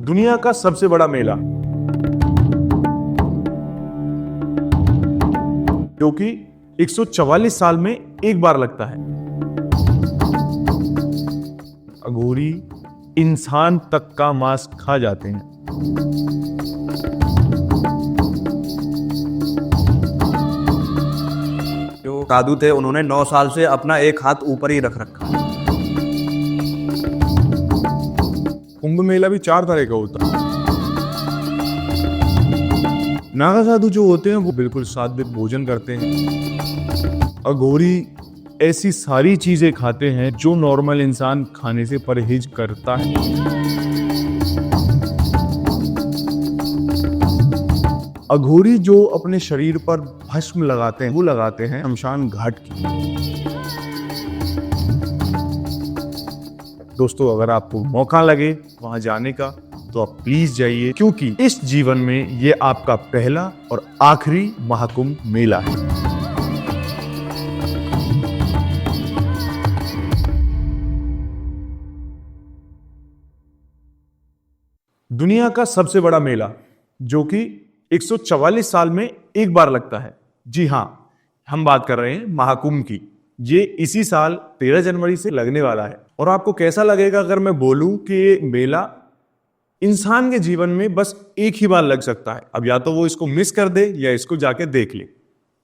दुनिया का सबसे बड़ा मेला जो कि 144 साल में एक बार लगता है। अघोरी इंसान तक का मांस खा जाते हैं। जो साधु थे उन्होंने 9 साल से अपना एक हाथ ऊपर ही रख रखा। कुंभ मेला भी 4 तरह का होता है। नागा साधु जो होते हैं वो बिल्कुल सात्विक भोजन करते हैं। अघोरी ऐसी सारी चीजें खाते हैं जो नॉर्मल इंसान खाने से परहेज करता है। अघोरी जो अपने शरीर पर भस्म लगाते हैं वो लगाते हैं शमशान घाट की। दोस्तों, अगर आपको मौका लगे वहां जाने का तो आप प्लीज जाइए, क्योंकि इस जीवन में ये आपका पहला और आखिरी महाकुंभ मेला है। दुनिया का सबसे बड़ा मेला जो कि 144 साल में एक बार लगता है। जी हां, हम बात कर रहे हैं महाकुंभ की। ये इसी साल 13 जनवरी से लगने वाला है। और आपको कैसा लगेगा अगर मैं बोलूं कि ये मेला इंसान के जीवन में बस एक ही बार लग सकता है। अब या तो वो इसको मिस कर दे या इसको जाके देख ले।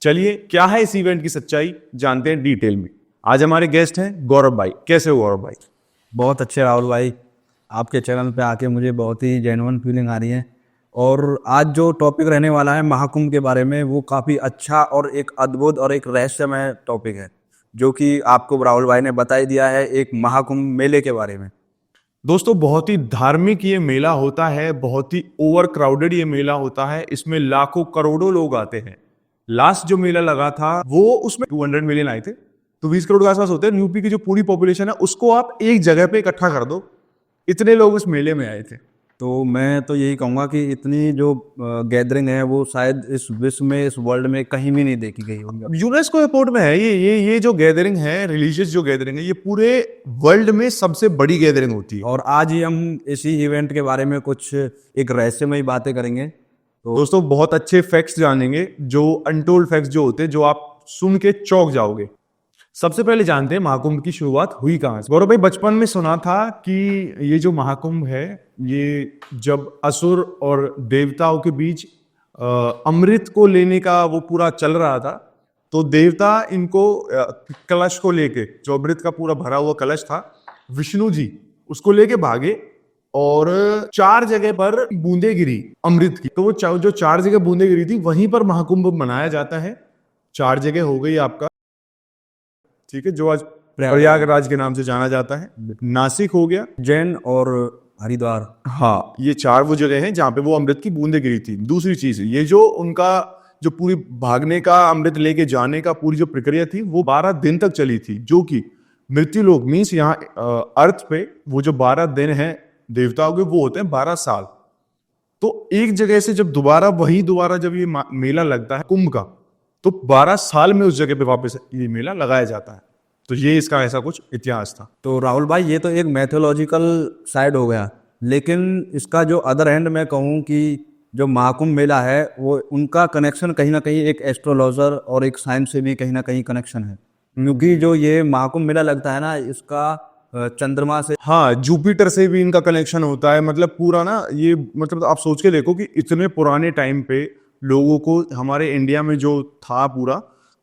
चलिए, क्या है इस इवेंट की सच्चाई जानते हैं डिटेल में। आज हमारे गेस्ट हैं गौरव भाई। कैसे हो गौरव भाई? बहुत अच्छे राहुल भाई, आपके चैनल पे आके मुझे बहुत ही जेन्युइन फीलिंग आ रही है। और आज जो टॉपिक रहने वाला है महाकुंभ के बारे में, वो काफ़ी अच्छा और एक अद्भुत और एक रहस्यमय टॉपिक है, जो कि आपको राहुल भाई ने बता ही दिया है एक महाकुंभ मेले के बारे में। दोस्तों, बहुत ही धार्मिक ये मेला होता है, बहुत ही ओवर क्राउडेड ये मेला होता है। इसमें लाखों करोड़ों लोग आते हैं। लास्ट जो मेला लगा था वो उसमें 200 मिलियन आए थे, तो 20 करोड़ के आसपास होते हैं। यूपी की जो पूरी पॉपुलेशन है उसको आप एक जगह पे इकट्ठा कर दो, इतने लोग उस मेले में आए थे। तो मैं तो यही कहूँगा कि इतनी जो गैदरिंग है वो शायद इस विश्व में, इस वर्ल्ड में कहीं भी नहीं देखी गई होगी। यूनेस्को रिपोर्ट में है ये जो गैदरिंग है, रिलीजियस जो गैदरिंग है, ये पूरे वर्ल्ड में सबसे बड़ी गैदरिंग होती है। और आज ही हम इसी इवेंट के बारे में कुछ एक रहस्यमयी बातें करेंगे। तो दोस्तों, बहुत अच्छे फैक्ट्स जानेंगे, जो अनटोल्ड फैक्ट्स जो होते हैं, जो आप सुन के चौंक जाओगे। सबसे पहले जानते हैं महाकुंभ की शुरुआत हुई कहां से। गौरव भाई, बचपन में सुना था कि ये जो महाकुंभ है, ये जब असुर और देवताओं के बीच अमृत को लेने का वो पूरा चल रहा था, तो देवता इनको कलश को लेके, जो अमृत का पूरा भरा हुआ कलश था, विष्णु जी उसको लेके भागे और 4 जगह पर बूंदे गिरी अमृत की। तो वो जो 4 जगह बूंदे गिरी थी, वहीं पर महाकुंभ मनाया जाता है। 4 जगह हो गई आपका, ठीक है, जो आज प्रयागराज के नाम से जाना जाता है। नासिक हो गया, उज्जैन और हरिद्वार। हाँ, ये 4 वो जगह हैं जहां पे वो अमृत की बूंदे गिरी थी। दूसरी चीज, ये जो उनका जो पूरी भागने का, अमृत लेके जाने का पूरी जो प्रक्रिया थी, वो 12 दिन तक चली थी, जो कि मृत्यु लोक मीन्स यहाँ अर्थ पे वो जो 12 दिन है देवताओं के, वो होते हैं 12 साल। तो एक जगह से जब दोबारा जब ये मेला लगता है कुंभ का, तो 12 साल में उस जगह पे वापस ये मेला लगाया जाता है। तो ये इसका ऐसा कुछ इतिहास था। तो राहुल भाई, ये तो एक मैथोलॉजिकल साइड हो गया, लेकिन इसका जो अदर एंड मैं कहूँ कि जो महाकुंभ मेला है, वो उनका कनेक्शन कहीं ना कहीं एक एस्ट्रोलॉजर और एक साइंस से भी कहीं ना कहीं कनेक्शन है। क्योंकि जो ये महाकुंभ मेला लगता है ना, इसका चंद्रमा से, हाँ, जुपिटर से भी इनका कनेक्शन होता है। मतलब पूरा ना, ये मतलब आप सोच के देखो कि इतने पुराने टाइम पे लोगों को, हमारे इंडिया में जो था पूरा,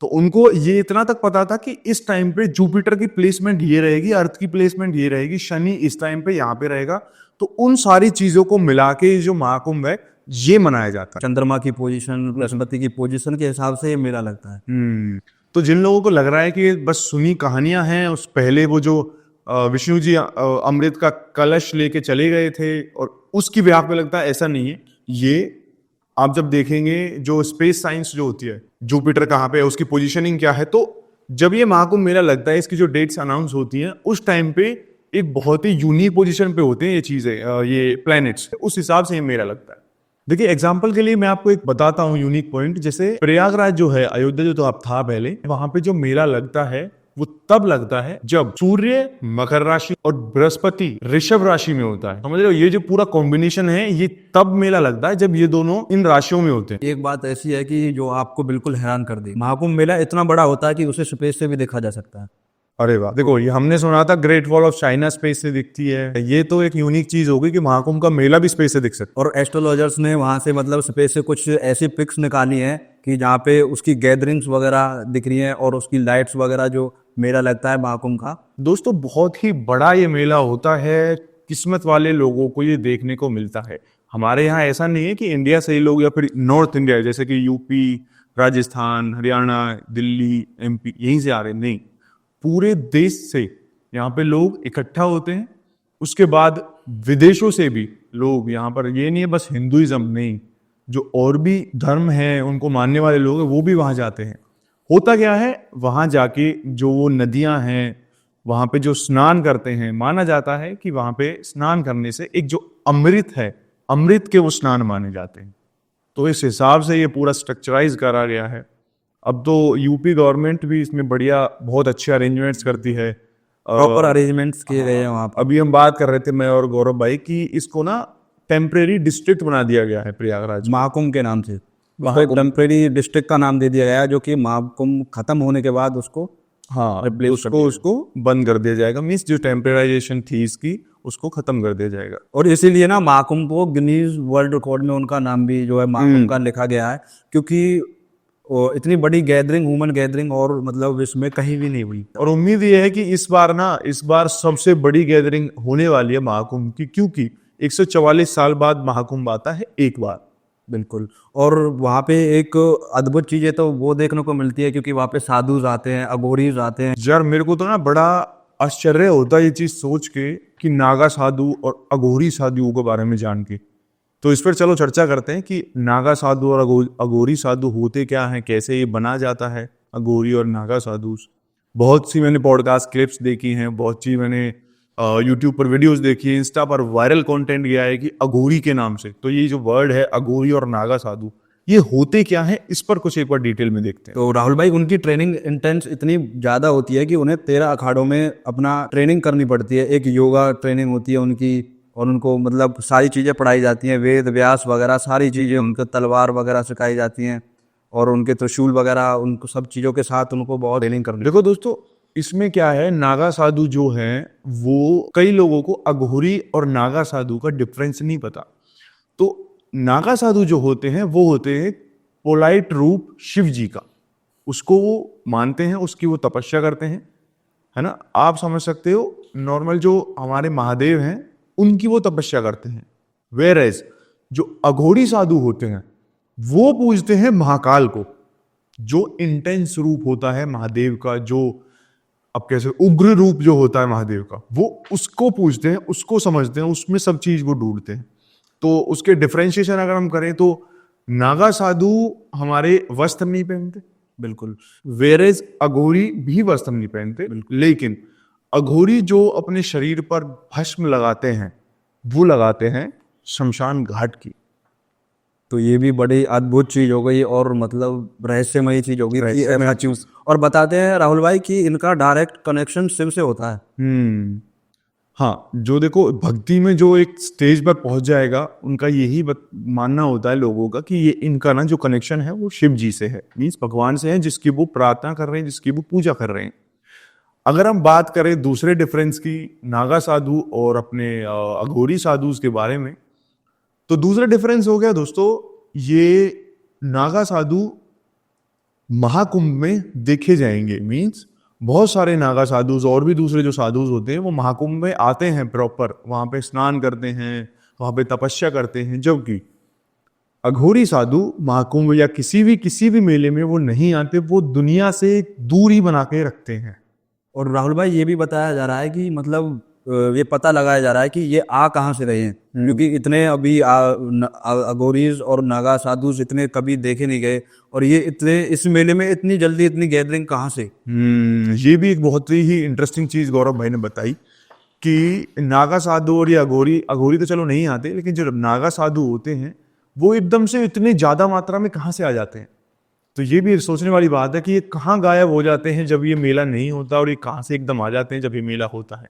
तो उनको ये इतना तक पता था कि इस टाइम पे जुपिटर की प्लेसमेंट ये रहेगी, अर्थ की प्लेसमेंट ये रहेगी, शनि इस टाइम पे यहाँ पे रहेगा। तो उन सारी चीजों को मिला के जो महाकुंभ है ये मनाया जाता है। चंद्रमा की पोजीशन, बृहस्पति की पोजीशन के हिसाब से ये मेला लगता है। तो जिन लोगों को लग रहा है कि बस सुनी कहानियां हैं, उस पहले वो जो विष्णु जी अमृत का कलश लेके चले गए थे और उसकी ब्याह पे लगता है, ऐसा नहीं है। ये आप जब देखेंगे जो स्पेस साइंस जो होती है, जुपिटर कहाँ पे है, उसकी पोजीशनिंग क्या है, तो जब ये महाकुंभ मेला लगता है, इसकी जो डेट्स अनाउंस होती हैं, उस टाइम पे एक बहुत ही यूनिक पोजीशन पे होते हैं ये चीजें, ये प्लैनेट्स, उस हिसाब से ये मेला लगता है। देखिए, एग्जाम्पल के लिए मैं आपको एक बताता हूँ यूनिक पॉइंट। जैसे प्रयागराज जो है, अयोध्या जो तो आप था पहले, वहां पे जो मेला लगता है वो तब लगता है जब सूर्य मकर राशि और बृहस्पति ऋषभ राशि में होता है। समझ रहे हो, ये जो पूरा कॉम्बिनेशन है ये तब मेला लगता है जब ये दोनों इन राशियों में होते हैं। एक बात ऐसी है कि जो आपको बिल्कुल हैरान कर दी, महाकुंभ मेला इतना बड़ा होता है कि उसे स्पेस से भी देखा जा सकता है। अरे वाह, देखो ये हमने सुना था great wall of China space से दिखती है, ये तो एक यूनिक चीज होगी कि महाकुंभ का मेला भी स्पेस से दिख सकता और एस्ट्रोलॉजर्स ने वहां से मतलब स्पेस से कुछ ऐसी पिक्स निकाली हैं कि जहाँ पे उसकी गैदरिंग्स वगैरह दिख रही हैं और उसकी लाइट्स वगैरह जो मेला लगता है महाकुंभ का। है। दोस्तों बहुत ही बड़ा ये मेला होता है, किस्मत वाले लोगों को ये देखने को मिलता है। हमारे यहाँ ऐसा नहीं है कि इंडिया से ही लोग या फिर नॉर्थ इंडिया जैसे कि यूपी, राजस्थान, हरियाणा, दिल्ली, एमपी यहीं से आ रहे, नहीं, पूरे देश से यहाँ पे लोग इकट्ठा होते हैं। उसके बाद विदेशों से भी लोग यहाँ पर, ये नहीं है बस हिंदुइज्म नहीं, जो और भी धर्म है उनको मानने वाले लोग हैं वो भी वहाँ जाते हैं। होता क्या है, वहाँ जाके जो वो नदियाँ हैं वहाँ पे जो स्नान करते हैं, माना जाता है कि वहाँ पे स्नान करने से एक जो अमृत है, अमृत के वो स्नान माने जाते हैं। तो इस हिसाब से ये पूरा स्ट्रक्चराइज करा गया है। अब तो यूपी गवर्नमेंट भी इसमें बढ़िया बहुत अच्छे अरेंजमेंट्स करती है, प्रॉपर अरेंजमेंट्स किए गए हैं वहाँ पर। अभी हम बात कर रहे थे मैं और गौरव भाई कि इसको ना टेम्परेरी डिस्ट्रिक्ट बना दिया गया है प्रयागराज। महाकुंभ के नाम से वहाँ एक टेम्परेरी डिस्ट्रिक्ट का नाम दे दिया गया है, जो कि महाकुंभ खत्म होने के बाद उसको हाँ, उसको बंद कर दिया जाएगा, मीन्स जो टेम्पराइजेशन थी इसकी उसको खत्म कर दिया जाएगा। और इसीलिए ना महाकुंभ को गिनीज वर्ल्ड रिकॉर्ड में उनका नाम भी जो है महाकुंभ का लिखा गया है, क्योंकि इतनी बड़ी गैदरिंग, ह्यूमन गैदरिंग और मतलब इसमें कहीं भी नहीं हुई। और उम्मीद ये है कि इस बार सबसे बड़ी गैदरिंग होने वाली है महाकुंभ की, क्योंकि 144 साल बाद महाकुंभ आता है एक बार। बिल्कुल। और वहाँ पे एक अद्भुत चीज है तो वो देखने को मिलती है, क्योंकि वहाँ पे साधुज आते हैं, अघोरीज आते हैं। यार मेरे को तो ना बड़ा आश्चर्य होता है ये चीज सोच के कि नागा साधु और अघोरी साधुओं के बारे में जान के। तो इस पर चलो चर्चा करते हैं कि नागा साधु और अघोरी साधु होते क्या हैं, कैसे ये बना जाता है अघोरी और नागा साधु। बहुत सी मैंने पॉडकास्ट क्लिप्स देखी हैं, बहुत सी मैंने यूट्यूब पर वीडियोस देखी है, इंस्टा पर वायरल कंटेंट गया है कि अघोरी के नाम से। तो ये जो वर्ड है अघोरी और नागा साधु, ये होते क्या है, इस पर कुछ एक बार डिटेल में देखते हैं। तो राहुल भाई, उनकी ट्रेनिंग इंटेंस इतनी ज्यादा होती है कि उन्हें 13 अखाड़ों में अपना ट्रेनिंग करनी पड़ती है। एक योगा ट्रेनिंग होती है उनकी, और उनको मतलब सारी चीजें पढ़ाई जाती हैं, वेद व्यास वगैरह सारी चीजें, उनको तलवार वगैरह सिखाई जाती हैं, और उनके त्रिशूल वगैरह, उनको सब चीजों के साथ उनको बहुत ट्रेनिंग करनी। देखो दोस्तों, इसमें क्या है, नागा साधु जो हैं वो, कई लोगों को अघोरी और नागा साधु का डिफरेंस नहीं पता। तो नागा साधु जो होते हैं वो होते हैं पोलाइट रूप शिव जी का, उसको वो मानते हैं, उसकी वो तपस्या करते हैं, है ना। आप समझ सकते हो, नॉर्मल जो हमारे महादेव हैं उनकी वो तपस्या करते हैं। वेयरएज जो अघोरी साधु होते हैं वो पूजते हैं महाकाल को, जो इंटेंस रूप होता है महादेव का, जो अब कैसे उग्र रूप जो होता है महादेव का, वो उसको पूजते हैं, उसको समझते हैं, उसमें सब चीज वो ढूंढते हैं। तो उसके डिफरेंशिएशन अगर हम करें तो नागा साधु हमारे वस्त्र नहीं पहनते, बिल्कुल। वेरेज अघोरी भी वस्त्र नहीं पहनते, लेकिन अघोरी जो अपने शरीर पर भस्म लगाते हैं वो लगाते हैं शमशान घाट की। तो ये भी बड़ी अद्भुत चीज हो गई और मतलब रहस्यमयी चीज होगी। और बताते हैं राहुल भाई कि इनका डायरेक्ट कनेक्शन शिव से होता है। हाँ, जो देखो भक्ति में जो एक स्टेज पर पहुंच जाएगा, उनका यही मानना होता है लोगों का कि ये इनका ना जो कनेक्शन है वो शिव जी से है, मीन्स भगवान से है, जिसकी वो प्रार्थना कर रहे हैं, जिसकी वो पूजा कर रहे हैं। अगर हम बात करें दूसरे डिफरेंस की, नागा साधु और अपने अघोरी साधु के बारे में, तो दूसरा डिफरेंस हो गया दोस्तों, ये नागा साधु महाकुंभ में देखे जाएंगे। मीन्स बहुत सारे नागा साधुज और भी दूसरे जो साधुज होते हैं वो महाकुंभ में आते हैं, प्रॉपर वहां पे स्नान करते हैं, वहां पे तपस्या करते हैं, जबकि अघोरी साधु महाकुंभ या किसी भी मेले में वो नहीं आते, वो दुनिया से दूरी बना के रखते हैं। और राहुल भाई, ये भी बताया जा रहा है कि मतलब ये पता लगाया जा रहा है कि ये आ कहाँ से रहे हैं, क्योंकि इतने अभी अघोरीज और नागा साधु इतने कभी देखे नहीं गए, और ये इतने इस मेले में इतनी जल्दी इतनी गैदरिंग कहाँ से। ये भी एक बहुत ही इंटरेस्टिंग चीज गौरव भाई ने बताई कि नागा साधु और ये अघोरी तो चलो नहीं आते, लेकिन जो नागा साधु होते हैं वो एकदम से इतने ज्यादा मात्रा में कहाँ से आ जाते हैं। तो ये भी सोचने वाली बात है कि ये कहाँ गायब हो जाते हैं जब ये मेला नहीं होता, और ये कहाँ से एकदम आ जाते हैं जब ये मेला होता है।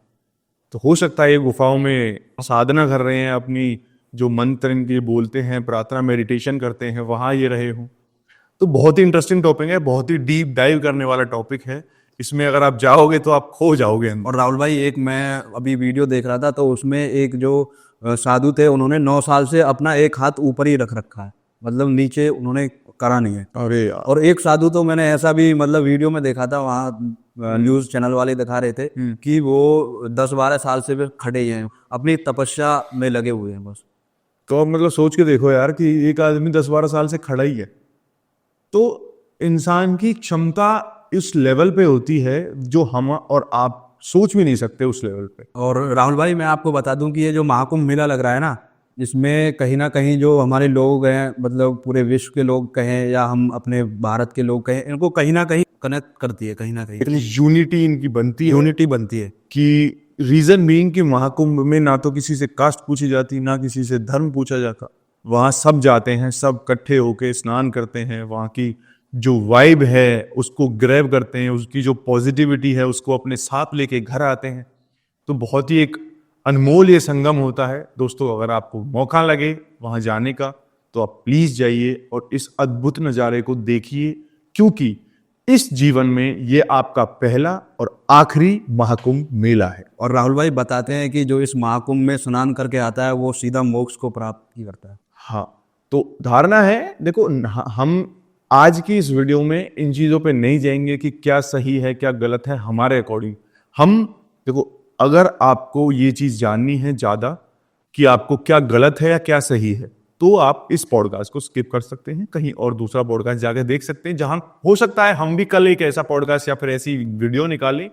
तो हो सकता है ये गुफाओं में साधना कर रहे हैं, अपनी जो मंत्र इनके बोलते हैं, प्रार्थना मेडिटेशन करते हैं, वहाँ ये रहे हों। तो बहुत ही इंटरेस्टिंग टॉपिक है, बहुत ही डीप डाइव करने वाला टॉपिक है। इसमें अगर आप जाओगे तो आप खो जाओगे अंदर। और राहुल भाई, एक मैं अभी वीडियो देख रहा था, तो उसमें एक जो साधु थे, उन्होंने 9 साल से अपना एक हाथ ऊपर ही रख रखा है, मतलब नीचे उन्होंने करा नहीं है। अरे यार, और एक साधु तो मैंने ऐसा भी मतलब वीडियो में देखा था, वहाँ न्यूज चैनल वाले दिखा रहे थे कि वो 10-12 साल से भी खड़े ही हैं, अपनी तपस्या में लगे हुए हैं बस। तो अब मतलब सोच के देखो यार कि एक आदमी 10-12 साल से खड़ा ही है। तो इंसान की क्षमता इस लेवल पे होती है जो हम और आप सोच भी नहीं सकते उस लेवल पे। और राहुल भाई, मैं आपको बता दूं कि ये जो महाकुंभ मेला लग रहा है ना, इसमें कहीं ना कहीं जो हमारे लोग हैं, मतलब पूरे विश्व के लोग कहें या हम अपने भारत के लोग कहें, इनको कहीं ना कहीं कनेक्ट करती है, कहीं ना कहीं इतनी यूनिटी इनकी बनती है यूनिटी बनती है। कि रीजन बीइंग कि महाकुंभ में ना तो किसी से कास्ट पूछी जाती, ना किसी से धर्म पूछा जाता। वहां सब जाते हैं, सब इकट्ठे होके स्नान करते हैं, वहां की जो वाइब है उसको ग्रैब करते हैं, उसकी जो पॉजिटिविटी है उसको अपने साथ लेके घर आते हैं। तो बहुत ही एक अनमोल ये संगम होता है दोस्तों। अगर आपको मौका लगे वहां जाने का तो आप प्लीज जाइए और इस अद्भुत नज़ारे को देखिए, क्योंकि इस जीवन में ये आपका पहला और आखिरी महाकुंभ मेला है। और राहुल भाई बताते हैं कि जो इस महाकुंभ में स्नान करके आता है, वो सीधा मोक्ष को प्राप्त ही करता है। हाँ, तो धारणा है, देखो हम आज की इस वीडियो में इन चीजों पे नहीं जाएंगे कि क्या सही है क्या गलत है हमारे अकॉर्डिंग। हम देखो, अगर आपको ये चीज जाननी है ज्यादा कि आपको क्या गलत है या क्या सही है, तो आप इस पॉडकास्ट को स्किप कर सकते हैं, कहीं और दूसरा पॉडकास्ट जाकर देख सकते हैं, जहां हो सकता है हम भी कल एक ऐसा पॉडकास्ट या फिर ऐसी वीडियो निकालें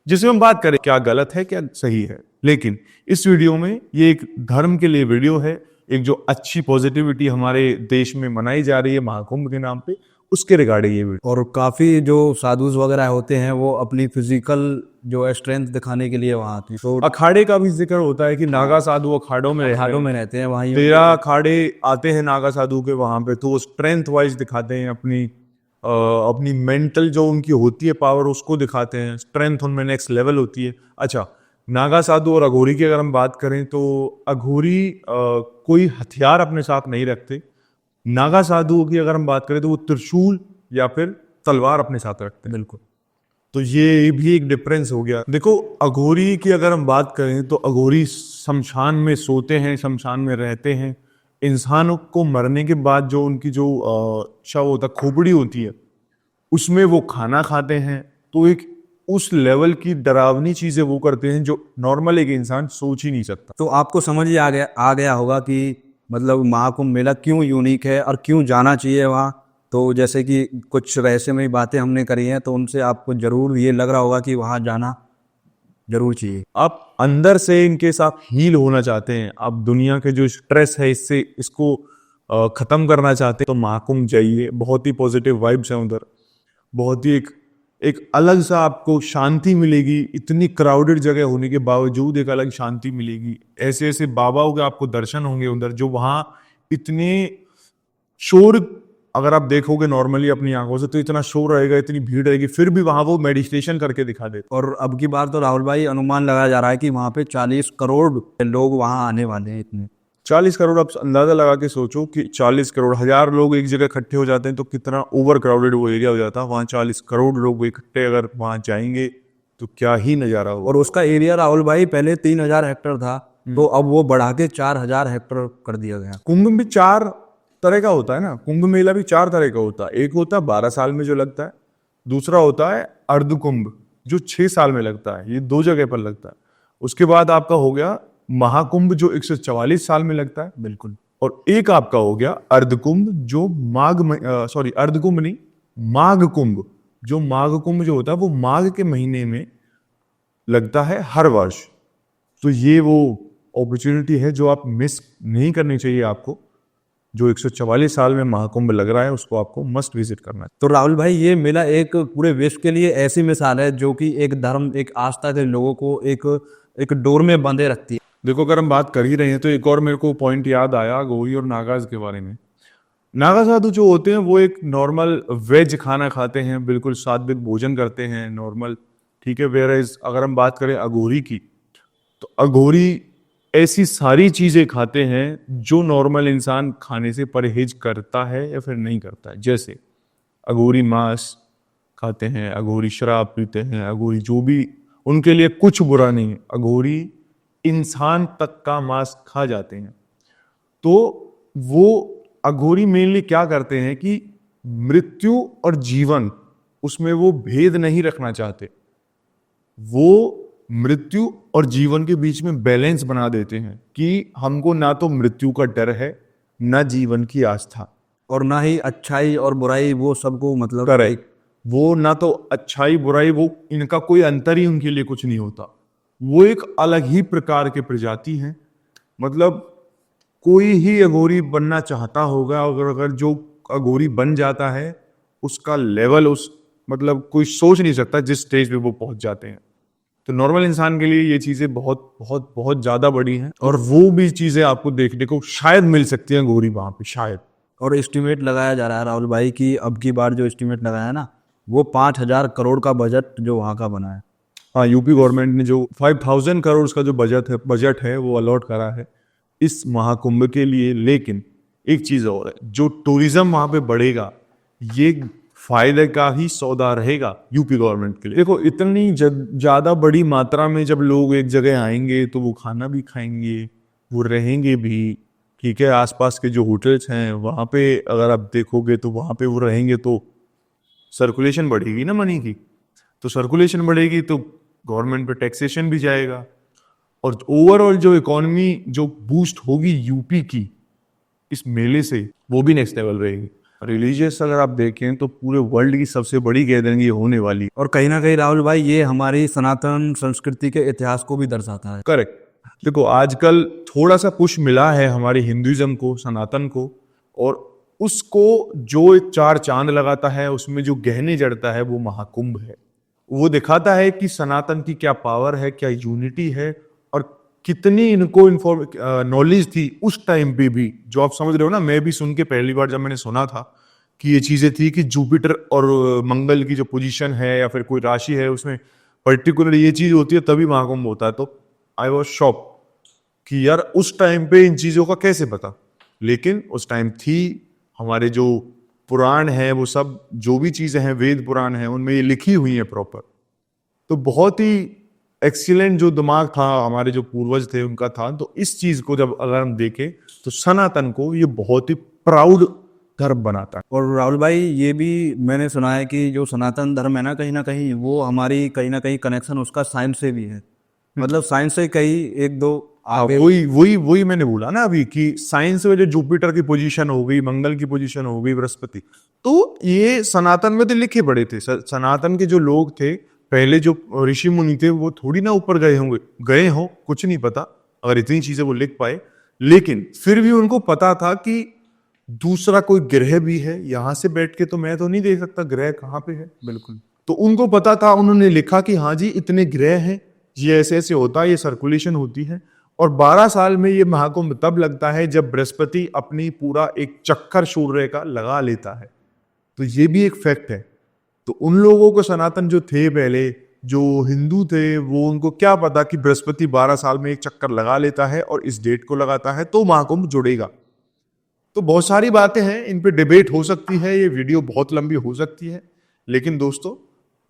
जिसमें हम बात करें क्या गलत है क्या सही है। लेकिन इस वीडियो में ये एक धर्म के लिए वीडियो है, एक जो अच्छी पॉजिटिविटी हमारे देश में मनाई जा रही है महाकुंभ के नाम पे, उसके रिगार्डिंग ये वीडियो। और काफी जो साधुज वगैरह होते हैं, वो अपनी फिजिकल जो स्ट्रेंथ दिखाने के लिए वहां आते हैं। तो अखाड़े का भी जिक्र होता है कि नागा साधु अखाड़ों में हालों में रहते हैं वहीं। 13 अखाड़े आते हैं नागा साधु के वहां पे, तो वो स्ट्रेंथ वाइज दिखाते हैं अपनी मेंटल जो उनकी होती है पावर उसको दिखाते हैं, स्ट्रेंथ उनमें नेक्स्ट लेवल होती है। अच्छा, नागा साधु और अघोरी की अगर हम बात करें तो अघोरी कोई हथियार अपने साथ नहीं रखते। नागा साधुओं की अगर हम बात करें तो वो त्रिशूल या फिर तलवार अपने साथ रखते हैं। बिल्कुल। तो ये भी एक डिफरेंस हो गया। देखो, अघोरी की अगर हम बात करें तो अघोरी शमशान में सोते हैं, शमशान में रहते हैं। इंसानों को मरने के बाद जो उनकी जो शव होता है, खोपड़ी होती है, उसमें वो खाना खाते हैं। तो एक उस लेवल की डरावनी चीजें वो करते हैं जो नॉर्मल एक इंसान सोच ही नहीं सकता। तो आपको समझ ही आ गया होगा कि मतलब महाकुंभ मेला क्यों यूनिक है और क्यों जाना चाहिए वहाँ। तो जैसे कि कुछ रहस्यमयी बातें हमने करी हैं, तो उनसे आपको जरूर ये लग रहा होगा कि वहाँ जाना जरूर चाहिए। आप अंदर से इनके साथ हील होना चाहते हैं, आप दुनिया के जो स्ट्रेस है इसको खत्म करना चाहते हैं, तो महाकुंभ जाइए। बहुत ही पॉजिटिव वाइब्स हैं उधर, बहुत ही एक अलग सा आपको शांति मिलेगी। इतनी क्राउडेड जगह होने के बावजूद एक अलग शांति मिलेगी। ऐसे ऐसे बाबाओं के आपको दर्शन होंगे उधर, जो वहाँ इतने शोर, अगर आप देखोगे नॉर्मली अपनी आंखों से तो इतना शोर रहेगा, इतनी भीड़ रहेगी, फिर भी वहां वो मेडिटेशन करके दिखा देते। और अब की बार तो राहुल भाई अनुमान लगाया जा रहा है कि वहाँ पे 40 करोड़ लोग वहाँ आने वाले हैं। इतने 40 करोड़, आप अंदाजा लगा के सोचो कि 40 करोड़, 1000 लोग एक जगह इकट्ठे हो जाते हैं तो कितना ओवर क्राउडेड वो एरिया हो जाता है। वहाँ 40 करोड़ लोग इकट्ठे अगर वहाँ जाएंगे तो क्या ही नजारा होगा। और उसका एरिया राहुल भाई पहले 3000 हेक्टेयर था, तो अब वो बढ़ा के 4000 हेक्टेयर कर दिया गया। कुंभ भी 4 तरह का होता है ना, कुंभ मेला भी 4 तरह का होता है। एक होता है 12 साल में जो लगता है, दूसरा होता है अर्ध कुंभ जो 6 साल में लगता है, ये 2 जगह पर लगता है। उसके बाद आपका हो गया महाकुंभ जो 144 साल में लगता है। बिल्कुल। और एक आपका हो गया अर्धकुंभ जो अर्धकुंभ नहीं, माघ कुंभ। जो माघ कुंभ जो होता है वो माघ के महीने में लगता है हर वर्ष। तो ये वो अपॉर्चुनिटी है जो आप मिस नहीं करनी चाहिए आपको। जो 144 साल में महाकुंभ लग रहा है उसको आपको मस्ट विजिट करना है। तो राहुल भाई, ये मेला एक पूरे विश्व के लिए ऐसी मिसाल है जो कि एक धर्म, एक आस्था के लोगों को एक डोर में बंधे रखती है। देखो, अगर हम बात कर ही रहे हैं तो एक और मेरे को पॉइंट याद आया अघोरी और नागाज के बारे में। नागा साधु जो होते हैं वो एक नॉर्मल वेज खाना खाते हैं, बिल्कुल सात्विक भोजन करते हैं नॉर्मल, ठीक है। वेयर अगर हम बात करें अघोरी की, तो अघोरी ऐसी सारी चीजें खाते हैं जो नॉर्मल इंसान खाने से परहेज करता है या फिर नहीं करता है। जैसे अघोरी मांस खाते हैं, अघोरी शराब पीते हैं, अघोरी जो भी, उनके लिए कुछ बुरा नहीं है। अघोरी इंसान तक का मांस खा जाते हैं। तो वो अघोरी मेनली क्या करते हैं कि मृत्यु और जीवन, उसमें वो भेद नहीं रखना चाहते। वो मृत्यु और जीवन के बीच में बैलेंस बना देते हैं कि हमको ना तो मृत्यु का डर है, ना जीवन की आस्था। और ना ही अच्छाई और बुराई वो सबको मतलब करेक्ट। वो ना तो अच्छाई बुराई, वो इनका कोई अंतर ही उनके लिए कुछ नहीं होता। वो एक अलग ही प्रकार के प्रजाति हैं। मतलब कोई ही अघोरी बनना चाहता होगा, अगर जो अघोरी बन जाता है उसका लेवल, उस मतलब कोई सोच नहीं सकता जिस स्टेज पे वो पहुंच जाते हैं। तो नॉर्मल इंसान के लिए ये चीजें बहुत बहुत बहुत ज्यादा बड़ी हैं, और वो भी चीजें आपको देखने को शायद मिल सकती हैं अघोरी वहां पे, शायद। और एस्टिमेट लगाया जा रहा है राहुल भाई कि अब की बार जो एस्टिमेट लगाया ना, वो 5,000 करोड़ का बजट जो वहाँ का बना है। हाँ, यूपी गवर्नमेंट ने जो 5,000 करोड़ का जो बजट है वो अलॉट करा है इस महाकुंभ के लिए। लेकिन एक चीज और है, जो टूरिज्म वहां पे बढ़ेगा, ये फायदे का ही सौदा रहेगा यूपी गवर्नमेंट के लिए। देखो, इतनी ज्यादा बड़ी मात्रा में जब लोग एक जगह आएंगे तो वो खाना भी खाएंगे, वो रहेंगे भी, ठीक है। आसपास के जो होटल्स हैं वहां पे अगर आप देखोगे तो वहां पे वो रहेंगे, तो सर्कुलेशन बढ़ेगी ना मनी की। तो सर्कुलेशन बढ़ेगी तो गवर्नमेंट पे टैक्सेशन भी जाएगा, और ओवरऑल जो इकोनॉमी जो बूस्ट होगी यूपी की इस मेले से, वो भी नेक्स्ट लेवल रहेगी। रिलीजियस अगर आप देखें तो पूरे वर्ल्ड की सबसे बड़ी गैदरिंग ये होने वाली। और कहीं ना कहीं राहुल भाई ये हमारी सनातन संस्कृति के इतिहास को भी दर्शाता है। करेक्ट। देखो, आजकल थोड़ा सा पुश मिला है हमारे हिंदुइज्म को, सनातन को, और उसको जो एक चार चांद लगाता है, उसमें जो गहने जड़ता है, वो महाकुंभ है। वो दिखाता है कि सनातन की क्या पावर है, क्या यूनिटी है, और कितनी इनको नॉलेज थी उस टाइम पे भी। जो आप समझ रहे हो ना, मैं भी सुन के पहली बार जब मैंने सुना था कि ये चीजें थी कि जुपिटर और मंगल की जो पोजीशन है या फिर कोई राशि है उसमें पर्टिकुलर ये चीज होती है, तभी महाकुंभ होता है। तो आई वॉज शॉक कि यार उस टाइम पे इन चीजों का कैसे पता। लेकिन उस टाइम थी, हमारे जो पुराण है वो सब, जो भी चीजें हैं, वेद पुराण है, उनमें ये लिखी हुई है प्रॉपर। तो बहुत ही एक्सीलेंट जो दिमाग था हमारे जो पूर्वज थे उनका था। तो इस चीज को जब अगर हम देखें तो सनातन को ये बहुत ही प्राउड धर्म बनाता है। और राहुल भाई ये भी मैंने सुना है कि जो सनातन धर्म है ना कहीं वो हमारी कहीं ना कहीं कनेक्शन उसका साइंस से भी है। मतलब साइंस से कई एक दो आगे वही मैंने बोला ना अभी कि साइंस में जो जुपिटर की पोजीशन हो गई, मंगल की पोजीशन हो गई, बृहस्पति, तो ये सनातन में तो लिखे पड़े थे। सनातन के जो लोग थे पहले, जो ऋषि मुनि थे, वो थोड़ी ना ऊपर गए हो, कुछ नहीं पता अगर इतनी चीजें वो लिख पाए। लेकिन फिर भी उनको पता था कि दूसरा कोई ग्रह भी है, यहां से बैठ के तो मैं तो नहीं देख सकता ग्रह कहाँ पे है। बिल्कुल। तो उनको पता था, उन्होंने लिखा कि हाँ जी इतने ग्रह हैं, ये ऐसे ऐसे होता है, ये सर्कुलेशन होती है। और 12 साल में ये महाकुंभ तब लगता है जब बृहस्पति अपनी पूरा एक चक्कर सूर्य का लगा लेता है। तो ये भी एक फैक्ट है। तो उन लोगों को, सनातन जो थे पहले, जो हिंदू थे, वो उनको क्या पता कि बृहस्पति 12 साल में एक चक्कर लगा लेता है और इस डेट को लगाता है तो महाकुंभ जुड़ेगा। तो बहुत सारी बातें हैं, इन पे डिबेट हो सकती है, ये वीडियो बहुत लंबी हो सकती है। लेकिन दोस्तों,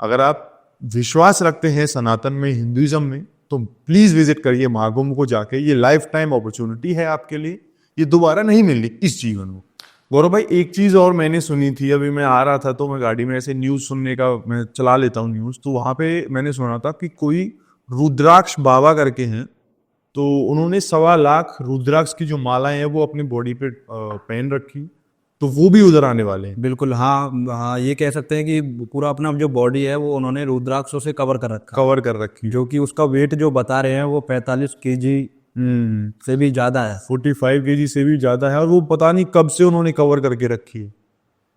अगर आप विश्वास रखते हैं सनातन में, हिंदुइज्म में, तो प्लीज विजिट करिए महाकुंभ को जाके। ये लाइफ टाइम अपॉर्चुनिटी है आपके लिए, ये दोबारा नहीं मिलनी इस जीवन में। गौरव भाई, एक चीज और मैंने सुनी थी, अभी मैं आ रहा था तो मैं गाड़ी में ऐसे न्यूज सुनने का, मैं चला लेता हूँ न्यूज, तो वहां पे मैंने सुना था कि कोई रुद्राक्ष बाबा करके हैं, तो उन्होंने 1.25 लाख रुद्राक्ष की जो मालाएं हैं वो अपनी बॉडी पे पहन रखी, तो वो भी उधर आने वाले हैं। बिल्कुल, हाँ हाँ, ये कह सकते हैं कि पूरा अपना जो बॉडी है वो उन्होंने रुद्राक्षों से कवर कर रखा, कवर कर रखी, जो कि उसका वेट जो बता रहे हैं वो 45 kg से भी ज्यादा है। 45 kg से भी ज्यादा है, और वो पता नहीं कब से उन्होंने कवर करके रखी है।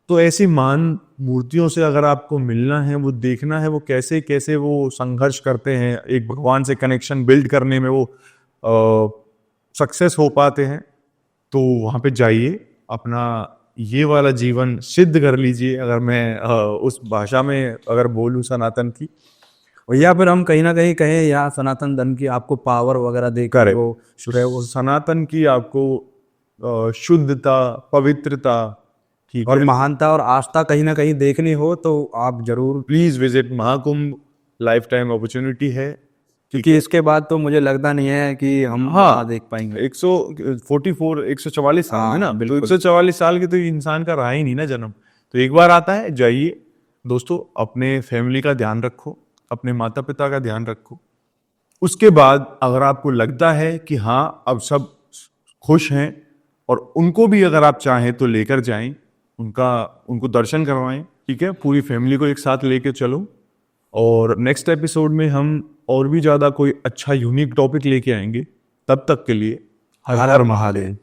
तो ऐसी महान मूर्तियों से अगर आपको मिलना है, वो देखना है वो कैसे कैसे वो संघर्ष करते हैं, एक भगवान से कनेक्शन बिल्ड करने में वो सक्सेस हो पाते हैं, तो वहां पे जाइए, अपना ये वाला जीवन सिद्ध कर लीजिए, अगर मैं उस भाषा में अगर बोलूं सनातन की। और या फिर हम कहीं ना कहीं कहें या सनातन धर्म की आपको पावर वगैरह दे के Correct. वो जो है वो सनातन की आपको शुद्धता, पवित्रता, ठीक और है, महानता और आस्था कहीं ना कहीं देखनी हो तो आप जरूर, please visit Mahakumbh. Life time opportunity है, क्योंकि इसके बाद तो मुझे लगता नहीं है कि हम वहाँ देख पाएंगे। 144 साल हाँ, है ना, तो बिल्कुल। 144 साल के तो इंसान का रहा ही नहीं ना जन्म। तो एक बार आता है, जाइए दोस्तों, अपने फैमिली का ध्यान रखो, अपने माता पिता का ध्यान रखो। उसके बाद अगर आपको लगता है कि हाँ अब सब खुश हैं, और उनको भी अगर आप चाहें तो लेकर जाएं, उनको दर्शन करवाएं, ठीक है, पूरी फैमिली को एक साथ लेके चलो। और नेक्स्ट एपिसोड में हम और भी ज़्यादा कोई अच्छा यूनिक टॉपिक लेके आएंगे। तब तक के लिए हर हर महादेव।